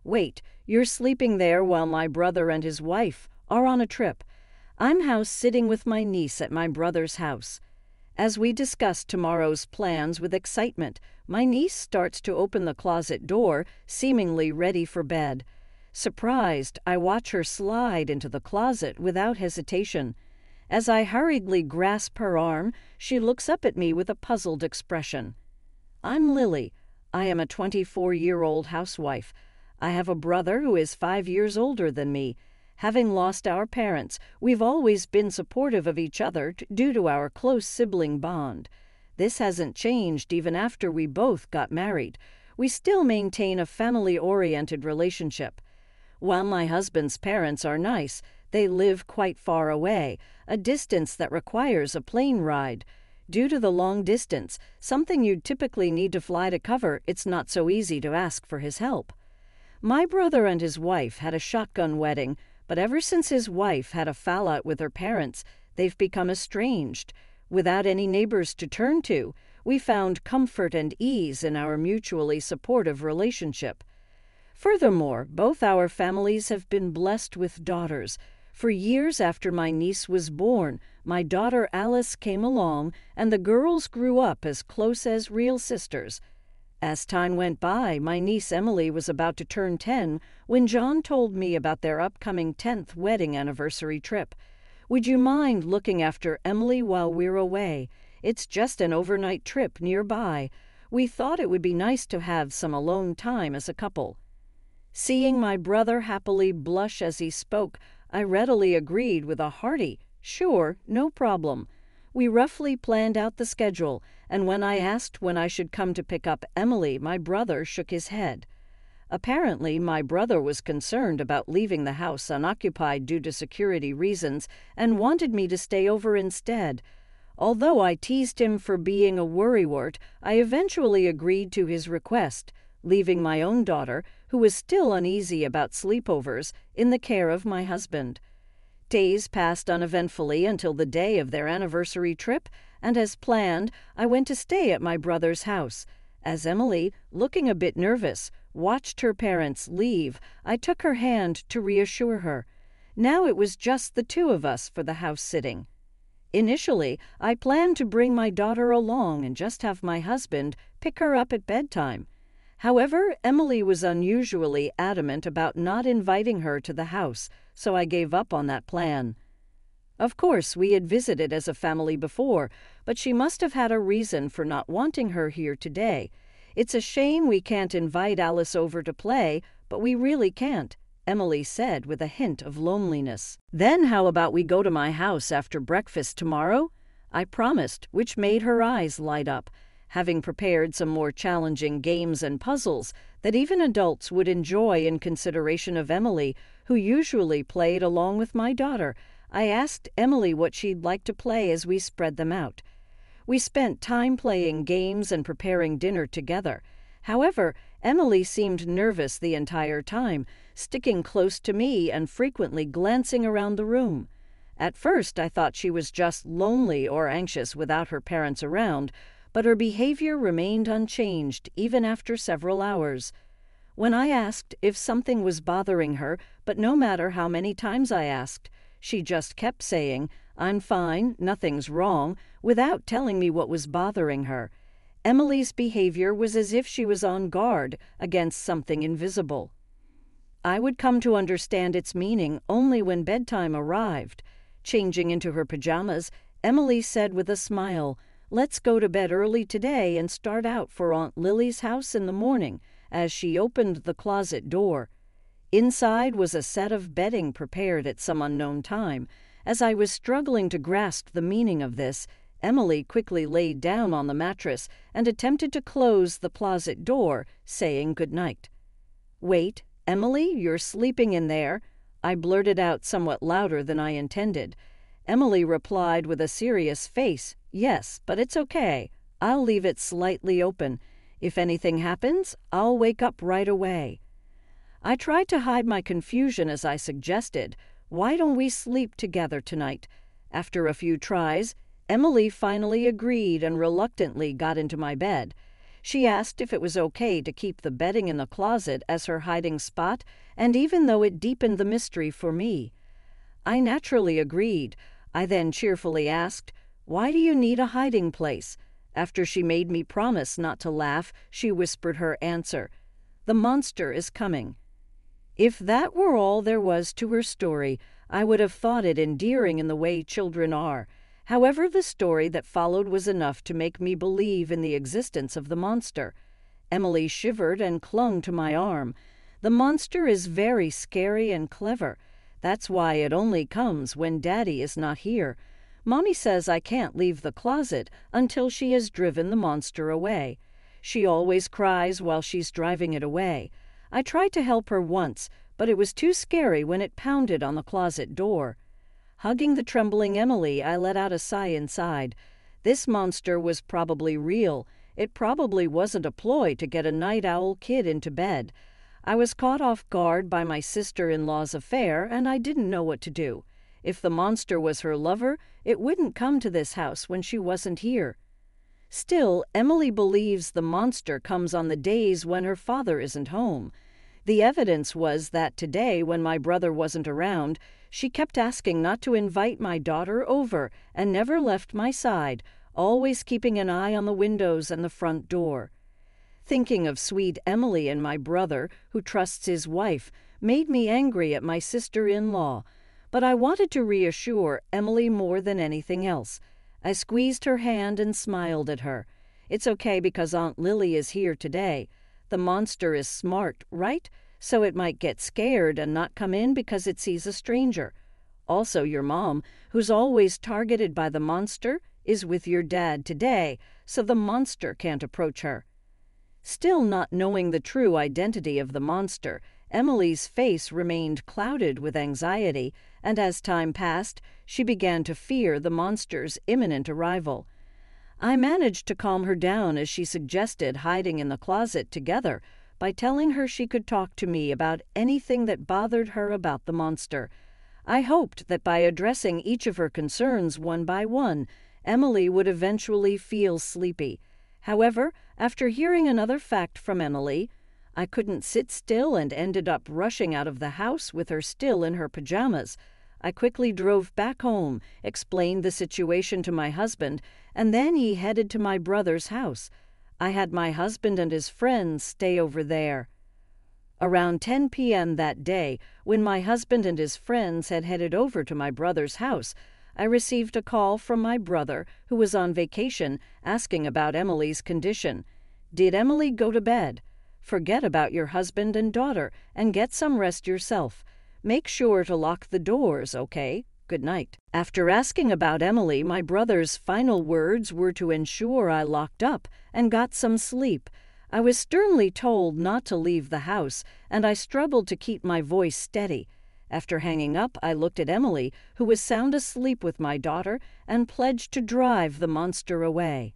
Wait, you're sleeping there while my brother and his wife are on a trip. I'm house sitting with my niece at my brother's house. As we discuss tomorrow's plans with excitement, my niece starts to open the closet door, seemingly ready for bed. Surprised, I watch her slide into the closet without hesitation. As I hurriedly grasp her arm, she looks up at me with a puzzled expression. I'm Lily. I am a 24-year-old housewife. I have a brother who is 5 years older than me. Having lost our parents, we've always been supportive of each other due to our close sibling bond. This hasn't changed even after we both got married. We still maintain a family-oriented relationship. While my husband's parents are nice, they live quite far away, a distance that requires a plane ride. Due to the long distance, something you'd typically need to fly to cover, it's not so easy to ask for his help. My brother and his wife had a shotgun wedding, but ever since his wife had a fallout with her parents, they've become estranged. Without any neighbors to turn to, we found comfort and ease in our mutually supportive relationship. Furthermore, both our families have been blessed with daughters. For years after my niece was born, my daughter Alice came along, and the girls grew up as close as real sisters. As time went by, my niece Emily was about to turn 10 when John told me about their upcoming 10th wedding anniversary trip. Would you mind looking after Emily while we're away? It's just an overnight trip nearby. We thought it would be nice to have some alone time as a couple. Seeing my brother happily blush as he spoke, I readily agreed with a hearty, "Sure, no problem." We roughly planned out the schedule, and when I asked when I should come to pick up Emily, my brother shook his head. Apparently, my brother was concerned about leaving the house unoccupied due to security reasons and wanted me to stay over instead. Although I teased him for being a worrywart, I eventually agreed to his request, leaving my own daughter, who was still uneasy about sleepovers, in the care of my husband. Days passed uneventfully until the day of their anniversary trip, and as planned, I went to stay at my brother's house. As Emily, looking a bit nervous, watched her parents leave, I took her hand to reassure her. Now it was just the two of us for the house sitting. Initially, I planned to bring my daughter along and just have my husband pick her up at bedtime. However, Emily was unusually adamant about not inviting her to the house, so I gave up on that plan. Of course, we had visited as a family before, but she must have had a reason for not wanting her here today. It's a shame we can't invite Alice over to play, but we really can't, Emily said with a hint of loneliness. Then how about we go to my house after breakfast tomorrow? I promised, which made her eyes light up. Having prepared some more challenging games and puzzles that even adults would enjoy in consideration of Emily, who usually played along with my daughter, I asked Emily what she'd like to play as we spread them out. We spent time playing games and preparing dinner together. However, Emily seemed nervous the entire time, sticking close to me and frequently glancing around the room. At first, I thought she was just lonely or anxious without her parents around, but her behavior remained unchanged even after several hours. When I asked if something was bothering her, but no matter how many times I asked, she just kept saying, "I'm fine, nothing's wrong," without telling me what was bothering her. Emily's behavior was as if she was on guard against something invisible. I would come to understand its meaning only when bedtime arrived. Changing into her pajamas, Emily said with a smile, "Let's go to bed early today and start out for Aunt Lily's house in the morning," as she opened the closet door. Inside was a set of bedding prepared at some unknown time. As I was struggling to grasp the meaning of this, Emily quickly laid down on the mattress and attempted to close the closet door, saying goodnight. "Wait, Emily, you're sleeping in there," I blurted out somewhat louder than I intended. Emily replied with a serious face, "Yes, but it's okay. I'll leave it slightly open. If anything happens, I'll wake up right away." I tried to hide my confusion as I suggested, "Why don't we sleep together tonight?" After a few tries, Emily finally agreed and reluctantly got into my bed. She asked if it was okay to keep the bedding in the closet as her hiding spot, and even though it deepened the mystery for me, I naturally agreed. I then cheerfully asked, "Why do you need a hiding place?" After she made me promise not to laugh, she whispered her answer, "The monster is coming." If that were all there was to her story, I would have thought it endearing in the way children are. However, the story that followed was enough to make me believe in the existence of the monster. Emily shivered and clung to my arm. The monster is very scary and clever. That's why it only comes when Daddy is not here. Mommy says I can't leave the closet until she has driven the monster away. She always cries while she's driving it away. I tried to help her once, but it was too scary when it pounded on the closet door. Hugging the trembling Emily, I let out a sigh inside. This monster was probably real. It probably wasn't a ploy to get a night owl kid into bed. I was caught off guard by my sister-in-law's affair, and I didn't know what to do. If the monster was her lover, it wouldn't come to this house when she wasn't here. Still, Emily believes the monster comes on the days when her father isn't home. The evidence was that today, when my brother wasn't around, she kept asking not to invite my daughter over and never left my side, always keeping an eye on the windows and the front door. Thinking of sweet Emily and my brother, who trusts his wife, made me angry at my sister-in-law. But I wanted to reassure Emily more than anything else. I squeezed her hand and smiled at her. "It's okay because Aunt Lily is here today. The monster is smart, right? So it might get scared and not come in because it sees a stranger. Also, your mom, who's always targeted by the monster, is with your dad today, so the monster can't approach her." Still not knowing the true identity of the monster, Emily's face remained clouded with anxiety, and as time passed, she began to fear the monster's imminent arrival. I managed to calm her down as she suggested hiding in the closet together by telling her she could talk to me about anything that bothered her about the monster. I hoped that by addressing each of her concerns one by one, Emily would eventually feel sleepy. However, after hearing another fact from Emily, I couldn't sit still and ended up rushing out of the house with her still in her pajamas. I quickly drove back home, explained the situation to my husband, and then he headed to my brother's house. I had my husband and his friends stay over there. Around 10 p.m. that day, when my husband and his friends had headed over to my brother's house, I received a call from my brother, who was on vacation, asking about Emily's condition. "Did Emily go to bed? Forget about your husband and daughter and get some rest yourself. Make sure to lock the doors, okay? Good night." After asking about Emily, my brother's final words were to ensure I locked up and got some sleep. I was sternly told not to leave the house, and I struggled to keep my voice steady. After hanging up, I looked at Emily, who was sound asleep with my daughter, and pledged to drive the monster away.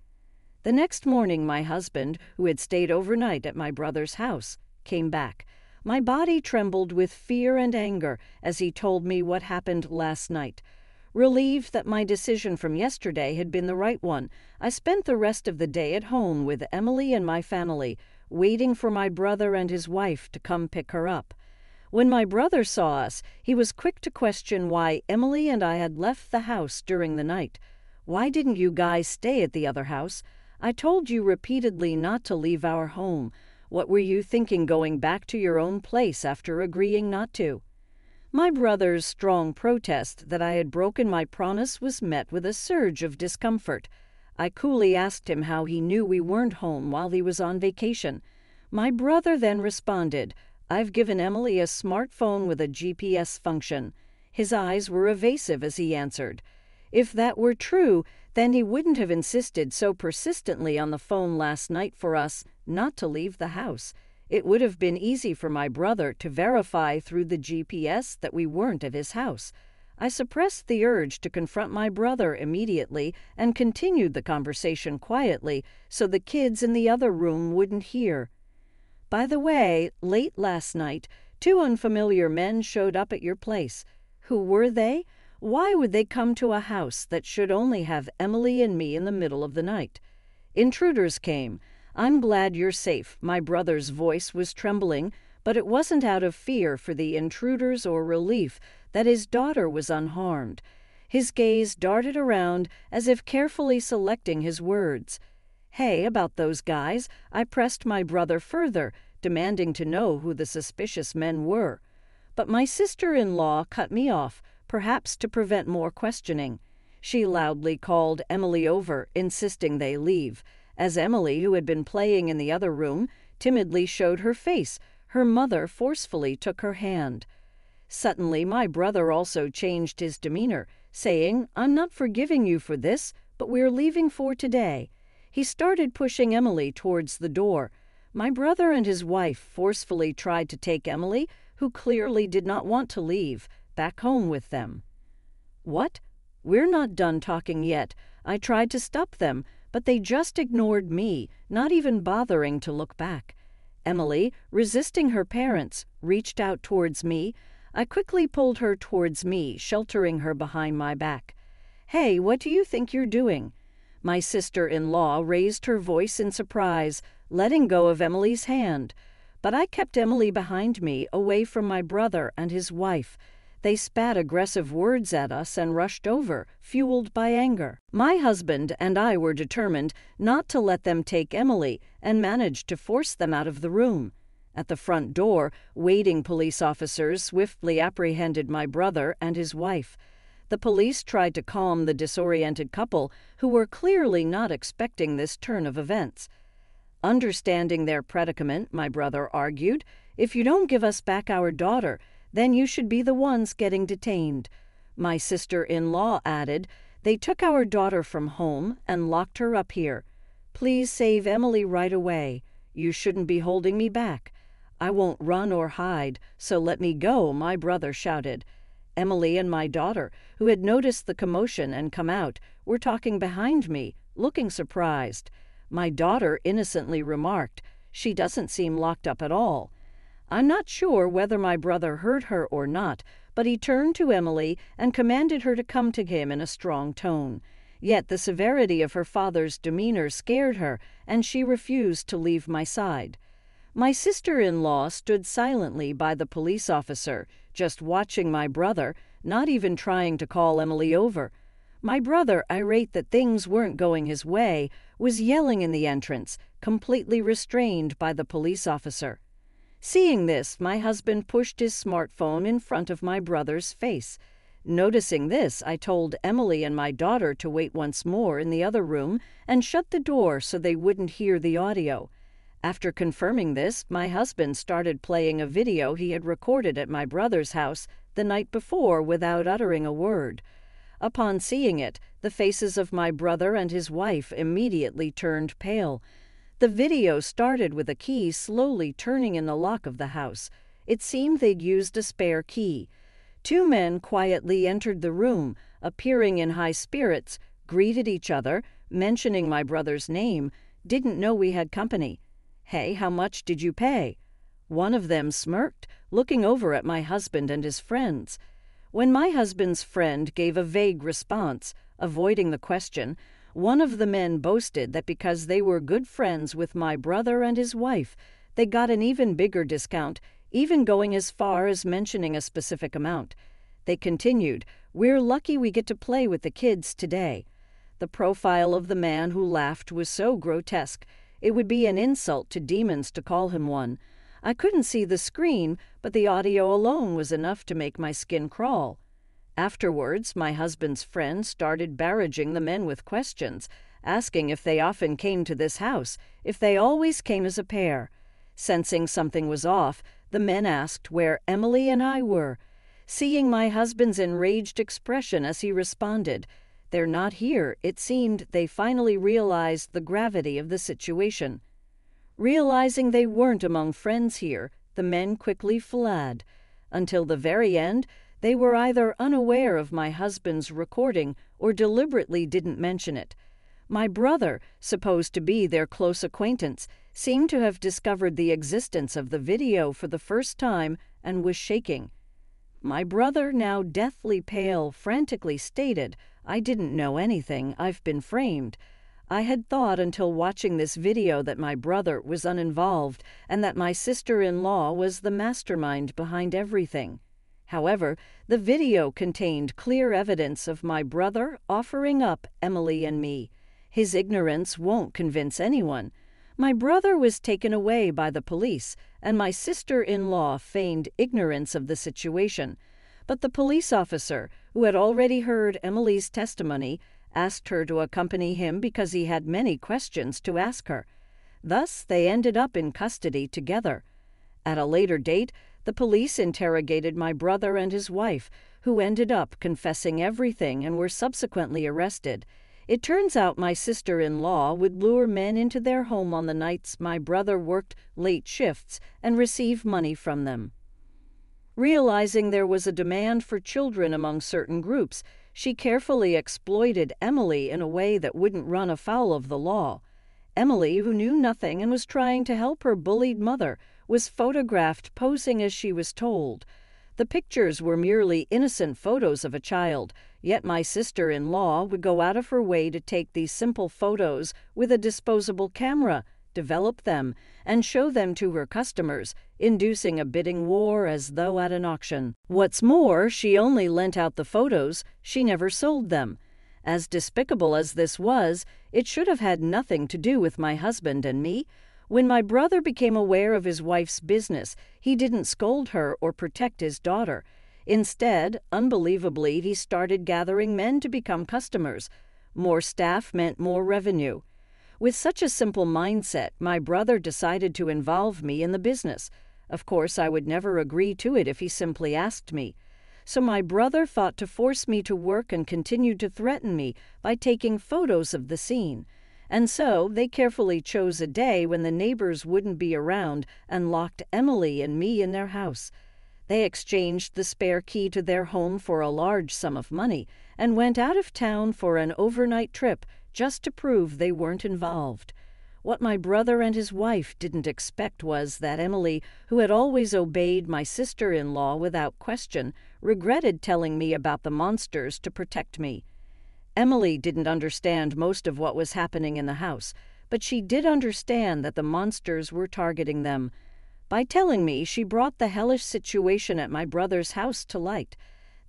The next morning, my husband, who had stayed overnight at my brother's house, came back. My body trembled with fear and anger as he told me what happened last night. Relieved that my decision from yesterday had been the right one, I spent the rest of the day at home with Emily and my family, waiting for my brother and his wife to come pick her up. When my brother saw us, he was quick to question why Emily and I had left the house during the night. "Why didn't you guys stay at the other house? I told you repeatedly not to leave our home. What were you thinking going back to your own place after agreeing not to?" My brother's strong protest that I had broken my promise was met with a surge of discomfort. I coolly asked him how he knew we weren't home while he was on vacation. My brother then responded, "I've given Emily a smartphone with a GPS function." His eyes were evasive as he answered. If that were true, then he wouldn't have insisted so persistently on the phone last night for us not to leave the house. It would have been easy for my brother to verify through the GPS that we weren't at his house. I suppressed the urge to confront my brother immediately and continued the conversation quietly so the kids in the other room wouldn't hear. "By the way, late last night, 2 unfamiliar men showed up at your place. Who were they? Why would they come to a house that should only have Emily and me in the middle of the night?" "Intruders came. "I'm glad you're safe." My brother's voice was trembling, but it wasn't out of fear for the intruders or relief that his daughter was unharmed. His gaze darted around as if carefully selecting his words. "Hey, about those guys," I pressed my brother further, demanding to know who the suspicious men were. But my sister-in-law cut me off, perhaps to prevent more questioning. She loudly called Emily over, insisting they leave. As Emily, who had been playing in the other room, timidly showed her face, her mother forcefully took her hand. Suddenly, my brother also changed his demeanor, saying, "I'm not forgiving you for this, but we're leaving for today." He started pushing Emily towards the door. My brother and his wife forcefully tried to take Emily, who clearly did not want to leave, back home with them. "What? We're not done talking yet." I tried to stop them, but they just ignored me, not even bothering to look back. Emily, resisting her parents, reached out towards me. I quickly pulled her towards me, sheltering her behind my back. "Hey, what do you think you're doing?" My sister-in-law raised her voice in surprise, letting go of Emily's hand. But I kept Emily behind me, away from my brother and his wife. They spat aggressive words at us and rushed over, fueled by anger. My husband and I were determined not to let them take Emily and managed to force them out of the room. At the front door, waiting police officers swiftly apprehended my brother and his wife. The police tried to calm the disoriented couple, who were clearly not expecting this turn of events. Understanding their predicament, my brother argued, "If you don't give us back our daughter, then you should be the ones getting detained." My sister-in-law added, "They took our daughter from home and locked her up here. Please save Emily right away. You shouldn't be holding me back." "I won't run or hide, so let me go," my brother shouted. Emily and my daughter, who had noticed the commotion and come out, were talking behind me, looking surprised. My daughter innocently remarked, "She doesn't seem locked up at all." I'm not sure whether my brother heard her or not, but he turned to Emily and commanded her to come to him in a strong tone. Yet the severity of her father's demeanor scared her, and she refused to leave my side. My sister-in-law stood silently by the police officer, just watching my brother, not even trying to call Emily over. My brother, irate that things weren't going his way, was yelling in the entrance, completely restrained by the police officer. Seeing this, my husband pushed his smartphone in front of my brother's face. Noticing this, I told Emily and my daughter to wait once more in the other room and shut the door so they wouldn't hear the audio. After confirming this, my husband started playing a video he had recorded at my brother's house the night before without uttering a word. Upon seeing it, the faces of my brother and his wife immediately turned pale. The video started with a key slowly turning in the lock of the house. It seemed they'd used a spare key. Two men quietly entered the room, appearing in high spirits, greeted each other, mentioning my brother's name, didn't know we had company. "Hey, how much did you pay?" One of them smirked, looking over at my husband and his friends. When my husband's friend gave a vague response, avoiding the question, one of the men boasted that because they were good friends with my brother and his wife, they got an even bigger discount, even going as far as mentioning a specific amount. They continued, "We're lucky we get to play with the kids today." The profile of the man who laughed was so grotesque, it would be an insult to demons to call him one. I couldn't see the screen, but the audio alone was enough to make my skin crawl. Afterwards, my husband's friend started barraging the men with questions, asking if they often came to this house, if they always came as a pair. Sensing something was off, the men asked where Emily and I were. Seeing my husband's enraged expression as he responded, "They're not here," it seemed they finally realized the gravity of the situation. Realizing they weren't among friends here, the men quickly fled. Until the very end, they were either unaware of my husband's recording or deliberately didn't mention it. My brother, supposed to be their close acquaintance, seemed to have discovered the existence of the video for the first time and was shaking. My brother, now deathly pale, frantically stated, "I didn't know anything. I've been framed." I had thought until watching this video that my brother was uninvolved and that my sister-in-law was the mastermind behind everything. However, the video contained clear evidence of my brother offering up Emily and me. His ignorance won't convince anyone. My brother was taken away by the police, and my sister-in-law feigned ignorance of the situation. But the police officer, who had already heard Emily's testimony, asked her to accompany him because he had many questions to ask her. Thus, they ended up in custody together. At a later date, the police interrogated my brother and his wife, who ended up confessing everything and were subsequently arrested. It turns out my sister-in-law would lure men into their home on the nights my brother worked late shifts and receive money from them. Realizing there was a demand for children among certain groups, she carefully exploited Emily in a way that wouldn't run afoul of the law. Emily, who knew nothing and was trying to help her bullied mother, was photographed posing as she was told. The pictures were merely innocent photos of a child, yet my sister-in-law would go out of her way to take these simple photos with a disposable camera, develop them, and show them to her customers, inducing a bidding war as though at an auction. What's more, she only lent out the photos, she never sold them. As despicable as this was, it should have had nothing to do with my husband and me. When my brother became aware of his wife's business, he didn't scold her or protect his daughter. Instead, unbelievably, he started gathering men to become customers. More staff meant more revenue. With such a simple mindset, my brother decided to involve me in the business. Of course, I would never agree to it if he simply asked me. So my brother thought to force me to work and continued to threaten me by taking photos of the scene. And so they carefully chose a day when the neighbors wouldn't be around and locked Emily and me in their house. They exchanged the spare key to their home for a large sum of money and went out of town for an overnight trip just to prove they weren't involved. What my brother and his wife didn't expect was that Emily, who had always obeyed my sister-in-law without question, regretted telling me about the monsters to protect me. Emily didn't understand most of what was happening in the house, but she did understand that the monsters were targeting them. By telling me, she brought the hellish situation at my brother's house to light.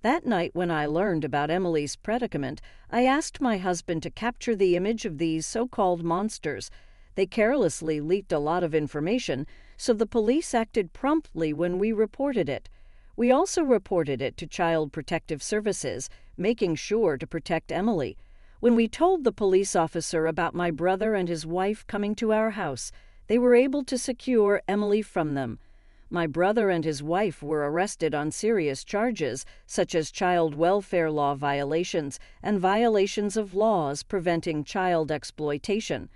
That night when I learned about Emily's predicament, I asked my husband to capture the image of these so-called monsters. They carelessly leaked a lot of information, so the police acted promptly when we reported it. We also reported it to Child Protective Services, making sure to protect Emily. When we told the police officer about my brother and his wife coming to our house, they were able to secure Emily from them. My brother and his wife were arrested on serious charges, such as child welfare law violations and violations of laws preventing child exploitation.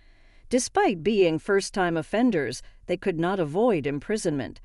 Despite being first-time offenders, they could not avoid imprisonment.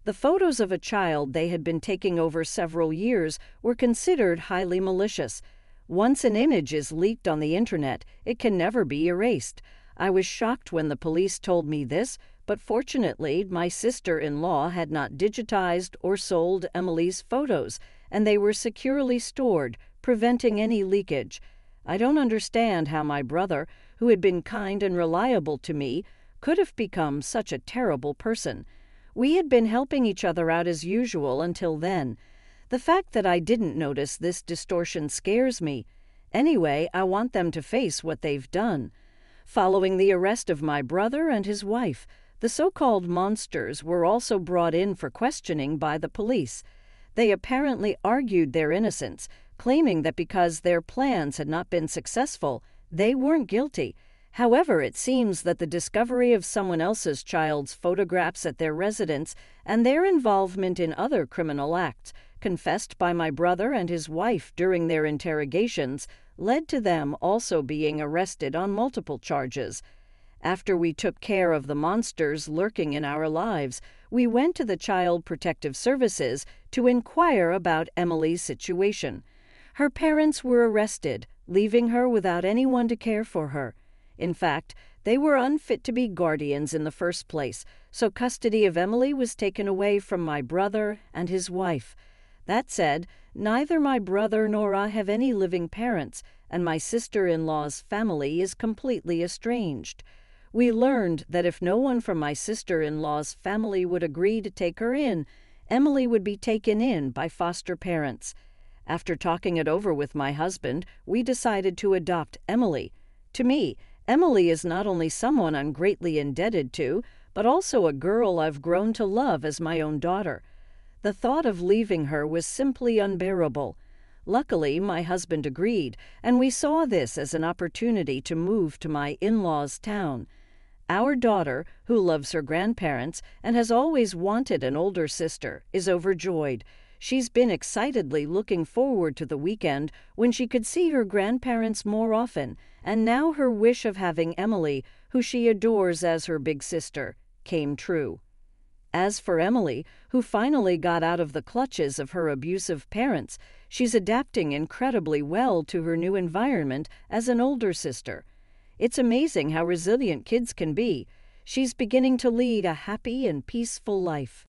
The photos of a child they had been taking over several years were considered highly malicious. Once an image is leaked on the internet, it can never be erased. I was shocked when the police told me this, but fortunately my sister-in-law had not digitized or sold Emily's photos, and they were securely stored, preventing any leakage. I don't understand how my brother, who had been kind and reliable to me, could have become such a terrible person. We had been helping each other out as usual until then. The fact that I didn't notice this distortion scares me. Anyway, I want them to face what they've done. Following the arrest of my brother and his wife, the so-called monsters were also brought in for questioning by the police. They apparently argued their innocence, claiming that because their plans had not been successful, they weren't guilty. However, it seems that the discovery of someone else's child's photographs at their residence and their involvement in other criminal acts, confessed by my brother and his wife during their interrogations, led to them also being arrested on multiple charges. After we took care of the monsters lurking in our lives, we went to the Child Protective Services to inquire about Emily's situation. Her parents were arrested, leaving her without anyone to care for her. In fact, they were unfit to be guardians in the first place, so custody of Emily was taken away from my brother and his wife. That said, neither my brother nor I have any living parents, and my sister-in-law's family is completely estranged. We learned that if no one from my sister-in-law's family would agree to take her in, Emily would be taken in by foster parents. After talking it over with my husband, we decided to adopt Emily. To me, Emily is not only someone I'm greatly indebted to, but also a girl I've grown to love as my own daughter. The thought of leaving her was simply unbearable. Luckily, my husband agreed, and we saw this as an opportunity to move to my in-laws' town. Our daughter, who loves her grandparents and has always wanted an older sister, is overjoyed. She's been excitedly looking forward to the weekend when she could see her grandparents more often, and now her wish of having Emily, who she adores as her big sister, came true. As for Emily, who finally got out of the clutches of her abusive parents, she's adapting incredibly well to her new environment as an older sister. It's amazing how resilient kids can be. She's beginning to lead a happy and peaceful life.